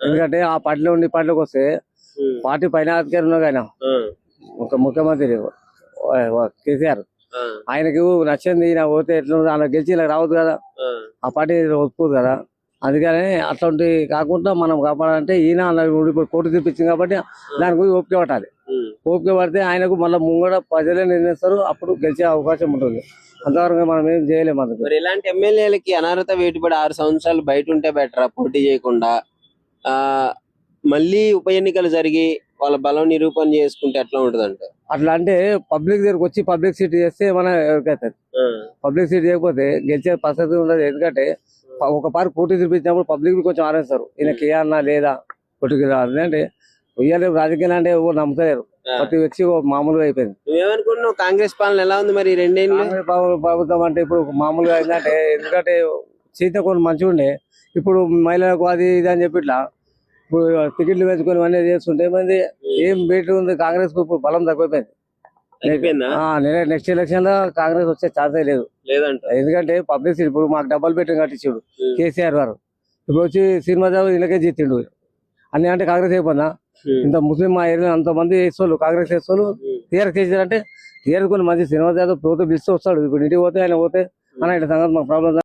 ఎందుకంటే ఆ పార్టీలో ఉండి పార్టీలోకి వస్తే పార్టీ పైన అధికారం ఉన్నా ఆయన ఒక ముఖ్యమంత్రి కేసీఆర్ ఆయనకు నచ్చింది ఈయన పోతే ఎట్లా ఆయన గెలిచి ఇలా రావద్దు కదా, ఆ పార్టీ ఒప్పుకోదు కదా. అందుకని అట్లాంటి కాకుండా మనం కాపాడాలంటే ఈయన కోర్టు తీర్పిచ్చింది కాబట్టి దాని గురించి ఓపిక పట్టాలి. ఓపిక పడితే ఆయనకు మళ్ళీ ముంగడ ప్రజలే నిర్ణయిస్తారు, అప్పుడు గెలిచే అవకాశం ఉంటుంది. అంతవరకు మనం ఏం చేయలేము. అందుకు మరి ఇలాంటి ఎమ్మెల్యేలకి అనర్హత వేటుపడి 6 సంవత్సరాలు బయట ఉంటే బెటరా, పోటీ చేయకుండా మళ్ళీ ఉప ఎన్నికలు జరిగి వాళ్ళ బలం నిరూపణ చేసుకుంటే ఎట్లా ఉంటది అంటే? అట్లా అంటే పబ్లిక్ దగ్గరకు వచ్చి పబ్లిక్ సీట్ చేస్తే మన ఎవరికైతుంది. పబ్లిక్ సీట్ చేయకపోతే గెలిచే పరిస్థితి ఉండదు. ఎందుకంటే ఒక పార్టీ పోటీ చూపించినప్పుడు పబ్లిక్ కొంచెం ఆరేస్తారు, ఈయన కేయాలన్నా లేదా పోటీకి రాదు అంటే ఇయ్యాలి. రాజకీయాలు అంటే ఎవరు నమ్ముతలేరు, ప్రతి వ్యక్తి మామూలుగా అయిపోయింది. నువ్వేమనుకుంటున్నావు, కాంగ్రెస్ పాలన ఎలా ఉంది మరి 2 ఏళ్ళు? ప్రభుత్వం అంటే ఇప్పుడు మామూలుగా ఏంటంటే, ఎందుకంటే సీత కొన్ని మంచిగా ఉండే, ఇప్పుడు మహిళలకు అది ఇది అని చెప్పి ఇట్లా ఇప్పుడు టికెట్లు వేసుకొని అన్నీ చేస్తుంటే మంది ఏం బయట ఉంది. కాంగ్రెస్ కు బలం తగ్గిపోయింది. నెక్స్ట్ ఎలక్షన్ లో కాంగ్రెస్ వచ్చే ఛాన్సే లేదు. ఎందుకంటే పబ్లిక్ ఇప్పుడు మాకు డబ్బులు పెట్టి కట్టించాడు కేసీఆర్ గారు. ఇప్పుడు వచ్చి సినిమా ఇళ్ళకే జీతిండు అన్ని అంటే కాంగ్రెస్ అయిపోయిందా? ఇంత ముస్లిం మా ఏరియా అంత మంది వేసుకోవాలి, కాంగ్రెస్ వేసుకోవాలి. టీఆర్ఎస్ చేసారు అంటే టీఆర్ఎస్ కొన్ని మంచి సినిమా ప్రభుత్వం పిలిస్తే వస్తాడు. ఇప్పుడు ఇంటికి పోతే ఆయన పోతే అన్న ఇట్లా సంగతి మాకు ప్రాబ్లం